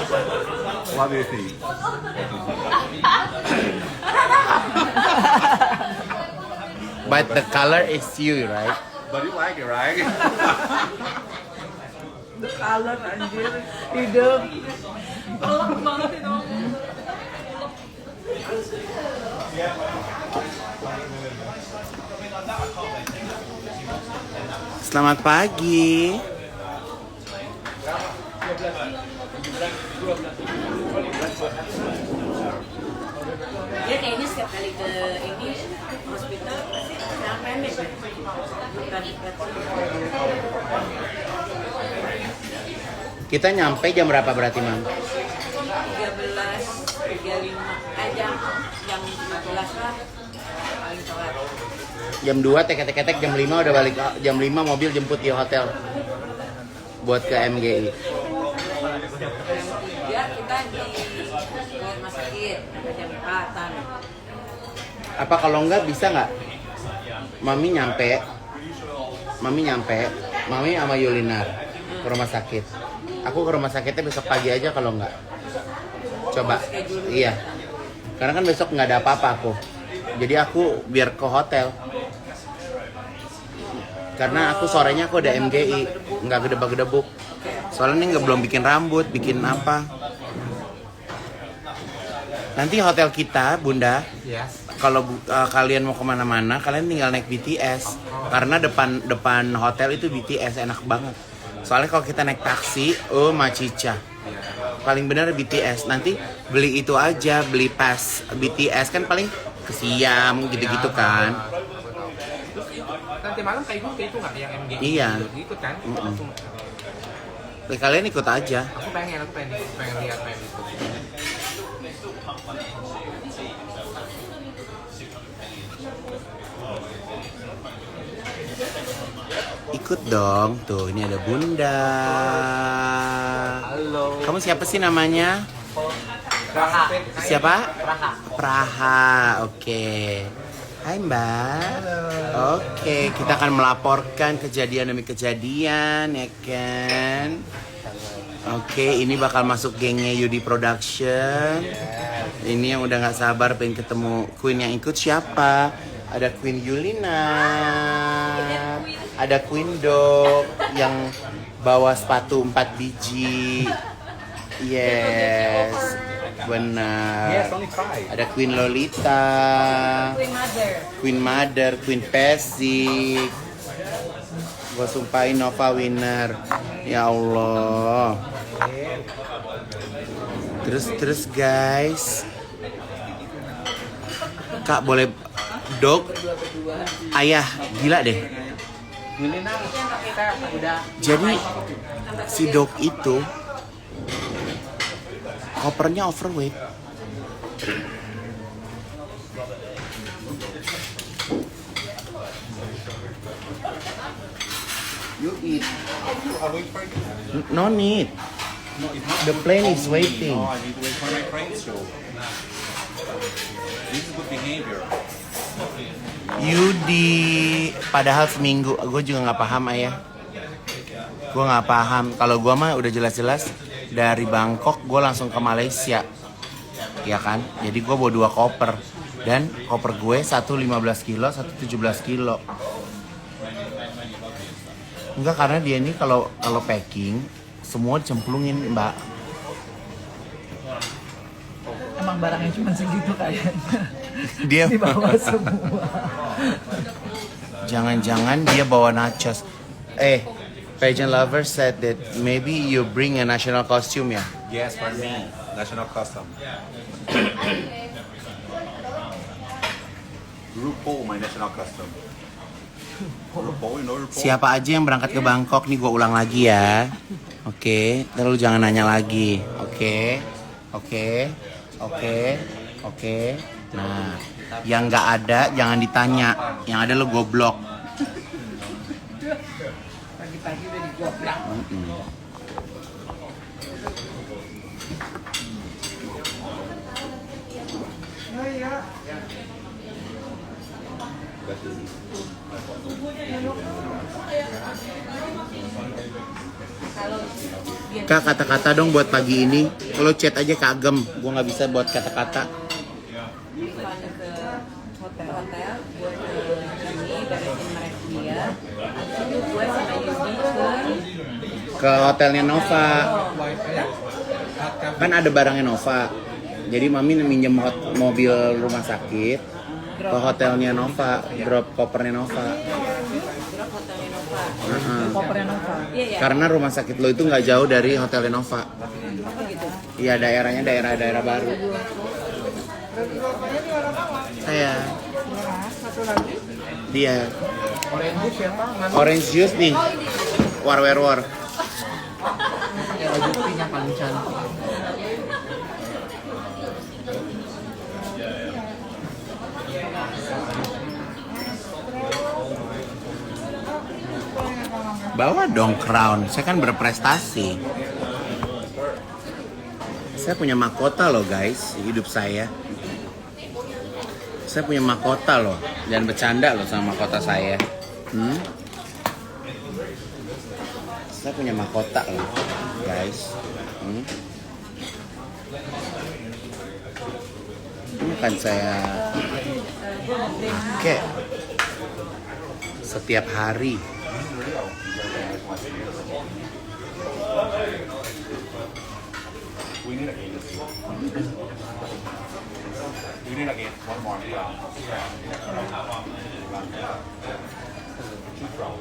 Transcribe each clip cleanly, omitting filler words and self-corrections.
What do you think? But the color is you, right? But you like it, right? Color anjir, hidup. Pelak banget itu. Selamat pagi. Dia kayaknya setiap kali ke ini hospital pasti jangan pendek. Bukan Kita nyampe jam berapa berarti, Mam? 13.35 jam 15 lah paling telat. Jam 2 tek-tek jam 5 udah balik. Jam 5 mobil jemput di hotel. Buat ke MGI. Jam 3 kita di rumah sakit sampai jam 4-an. Apa kalau enggak bisa nggak? Mami nyampe Mami sama Yulinar ke rumah sakit. Aku ke rumah sakitnya besok pagi aja kalau enggak. Coba. Iya. Karena kan besok nggak ada apa-apa aku. Jadi aku biar ke hotel. Karena aku sorenya aku ada MGI, nggak gedebak-gedebuk. Soalnya ini belum bikin rambut, bikin apa. Nanti hotel kita, Bunda, kalau kalian mau kemana-mana, kalian tinggal naik BTS. Karena depan hotel itu BTS, enak banget. Soalnya kalau kita naik taksi, oh macica. Paling benar BTS. Nanti beli itu aja, beli pas BTS kan paling ke Siam gitu-gitu kan. Nanti malam kayak itu nggak yang MG? Iya. Ikut kan? Kalian ikut aja. Aku pengen lihat main itu. Ikut dong. Tuh, ini ada Bunda. Halo. Kamu siapa sih namanya? Praha. Siapa? Praha. Praha. Oke. Hai Mbak. Oke, kita akan melaporkan kejadian demi kejadian, ya kan? Oke, ini bakal masuk gengnya Yudi Production. Ini yang udah nggak sabar pengen ketemu Queen. Yang ikut siapa? Ada Queen Yulina, ada Queen Dog yang bawa sepatu 4 biji. Yes, benar. Yes, only 5. Ada Queen Lolita, Queen Mother, Queen Pesik. Gua sumpahin Nova winner. Ya Allah. Terus guys. Kak boleh Dog? Ayah, gila deh. Kita udah. Jadi si Dog itu kopernya overweight. You eat. No need. No, it's not. The plane is waiting. No, I need to wait for my train show. This is good behavior. Yudi, padahal seminggu, gue juga nggak paham ayah. Gue nggak paham. Kalau gue mah udah jelas-jelas dari Bangkok gue langsung ke Malaysia, ya kan? Jadi gue bawa 2 koper dan koper gue satu 15 kilo, satu 17 kilo. Enggak, karena dia ini kalau packing semua dicemplungin Mbak. Emang barangnya cuma segitu kayaknya. Dia Dibawa semua. Jangan-jangan dia bawa nachos. Pageant lover said that maybe you bring a national costume ya? Yes, for me. National custom. RuPaul, my national custom. RuPaul, you know RuPaul? Siapa aja yang berangkat ke Bangkok nih gue ulang lagi ya. Oke, terus jangan nanya lagi. Oke. Nah, yang nggak ada jangan ditanya. Yang ada lo goblok. Pagi-pagi udah digoblok. Oh iya. Kalau Kak, kata-kata dong buat pagi ini. Lo chat aja ke Agem. Gue nggak bisa buat kata-kata. Rifana ke hotel, gue ke sini beresin mereka dia. Habis itu gue sama Yudi Ke hotelnya Nova. Kan ada barangnya Nova. Jadi mami minjem mobil rumah sakit ke hotelnya Nova, drop kopernya Nova. drop hotelnya Nova. Kopernya Nova. Iya ya. Karena rumah sakit lo itu nggak jauh dari hotelnya Nova. Apa gitu? Iya, daerahnya daerah baru. Saya. Satu lagi. Dia. Orange juice siapa? Orange juice nih. War. Ya baju pink yang paling cantik. Bawa dong crown. Saya kan berprestasi. Saya punya mahkota loh guys, hidup saya. Saya punya mahkota loh. Jangan bercanda loh sama mahkota saya. Saya punya mahkota loh guys. Ini kan saya pakai setiap hari. We need again one more.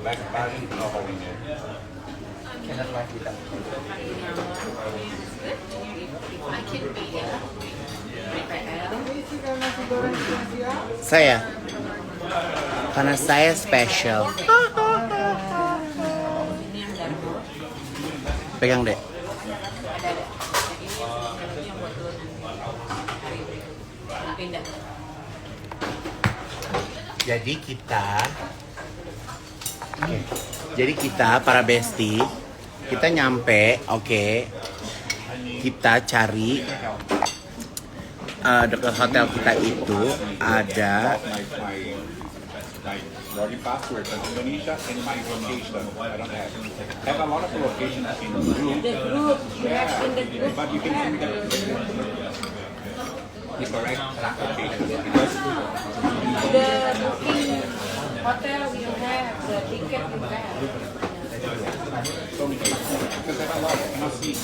Black body, no holding it. Enak lah kita. Saya, karena saya special. Ini yang darbo. Pegang deh. Ada. Ini yang buat telur hari ini. Pindah. Jadi kita para bestie, kita nyampe, kita cari dekat hotel kita itu ada My login password from Indonesia and my location. I don't have. I have a lot of locations in the group. The group, you have in the group. But you can send me the correct location because The booking hotel you have, the ticket you have. so many because I have a lot. I cannot see.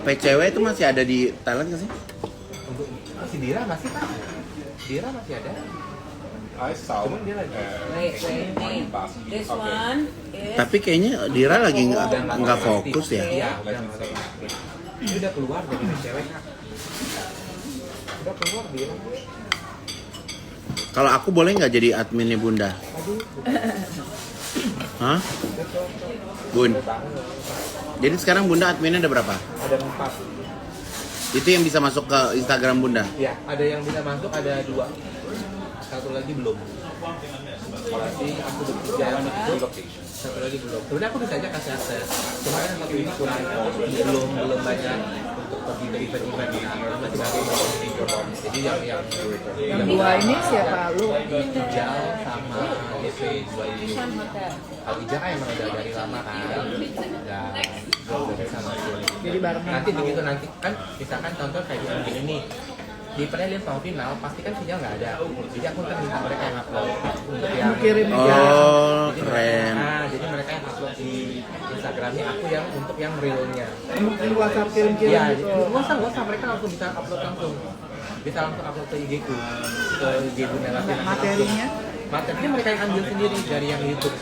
PCW itu masih ada di Thailand nggak sih? Untuk si Dira masih Pak? Dira masih ada. I saw Wait, nih. This one is Tapi kayaknya Dira lagi nggak fokus ya. Iya, udah nggak ada. Ini udah keluar dari cewek Kak. Udah keluar Dira. Kalau aku boleh nggak jadi adminnya Bunda? Hah? Bun. Jadi sekarang Bunda adminnya ada berapa? Ada 4. Itu yang bisa masuk ke Instagram Bunda? Iya, ada yang bisa masuk, ada 2. Satu lagi belum. Berarti aku udah jalan itu location. Satu lagi belum. Sebenarnya aku bisa aja kasih akses. Cuma kan satu ini kurang belum banyak untuk pergi ke event-event. Nah, masih banyak. Jadi yang 2 ini siapa lu? Ijal sama DP 2 ini. Vision Hotel. Kalau Ijal kan emang udah dari lama kan. Udah sama sekali. Jadi barengan. Nanti begitu nanti kan misalkan contoh kayak di begini nih. Di peralihan sama final pasti kan sinyal nggak ada. Jadi aku kan minta mereka yang upload untuk yang Kirim Oh, Jadi keren. jadi mereka yang upload di Instagramnya, aku yang untuk yang realnya. Mungkin WhatsApp kirim-kirim Iya, gitu. nggak usah mereka langsung bisa upload langsung. Bisa langsung upload ke IG ku, ke IG Bunela. Materinya? Materinya mereka yang ambil sendiri dari yang YouTube.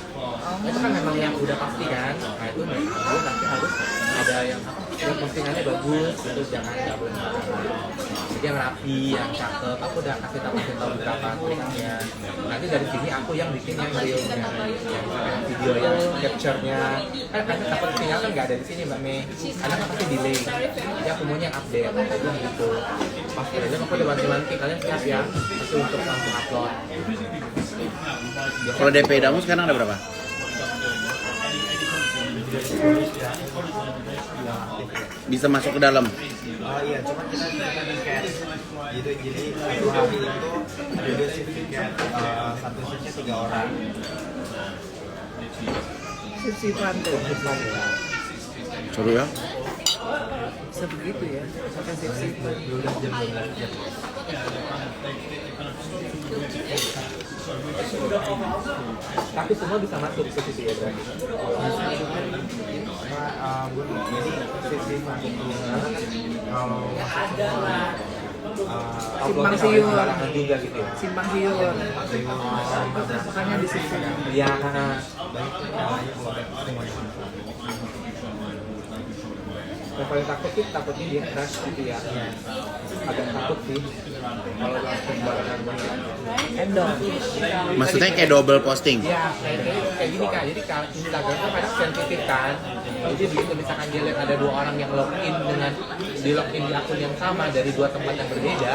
Itu kan memang yang udah pasti kan. Nah itu mereka ambil tapi harus ada yang yang postingannya bagus, terus jangan nggak boleh sembarangan. Jadi yang rapi, yang cakep. Aku udah kasih tahu beberapa triknya. Nanti dari sini aku yang bikin yang realnya, yang video yang capture-nya. Kan karena takut sinyal kan nggak ada di sini Mbak Mei. Karena kan pasti delay. Jadi aku maunya yang update, itu gitu. Pasti aja aku udah bantu-bantu kalian siap ya. Pasti untuk langsung upload. Kalau DP Damu sekarang ada berapa? bisa masuk ke dalam. Oh iya, cuma kita di cash gitu, jadi satu hari itu ada 2 shift tiket, satu shiftnya 3 orang. Sip-sipan tuh. Seru ya. Bisa begitu ya, pakai sip-sipan. 12 jam, 12 jam. Tapi semua bisa masuk ke situ ya berarti. Jadi shift-shiftan itu kalau Simpang siur. Sembarangan juga gitu ya. Simpang siur. Makanya di situ. Iya, baik caranya kalau semuanya masuk. yang paling takut sih takutnya dia crash gitu ya. Agak takut sih kalau langsung barengan banget. Endor. Maksudnya kayak double posting. Ya, kayak gini Kak, jadi kalau Instagram kan kadang sensitif kan. Jadi begitu misalkan dia lihat ada 2 orang yang login di login di akun yang sama dari 2 tempat yang berbeda,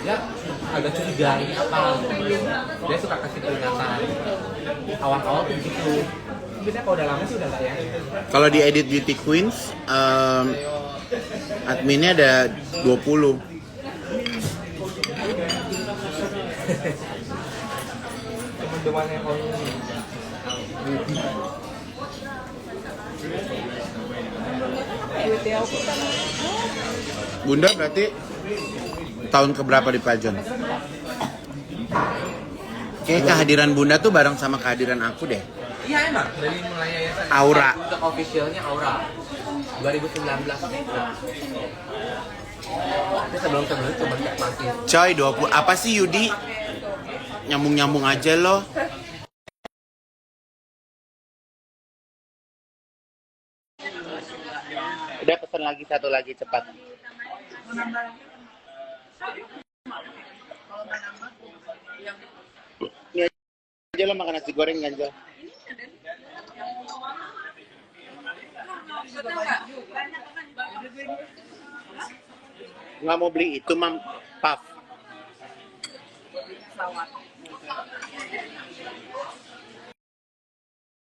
ya agak curiga ini apa. Dia suka kasih peringatan. Awal-awal tuh begitu. Biasanya kalau udah lama sih udah nggak ya. Kalau di Edit Beauty Queens, adminnya ada 20. Teman-teman yang mau Bunda berarti tahun keberapa di Pajon? Kayak kehadiran Bunda tuh bareng sama kehadiran aku deh. iya emang dari mulai yayasan Aura. untuk officialnya Aura 2019. Tapi sebelum cuma kayak masih Coy, 20. Apa sih Yudi? Nyambung-nyambung aja loh. Udah pesan lagi satu lagi cepat. Ini aja lo makan nasi goreng ganjel. Nggak mau beli itu mam, puff.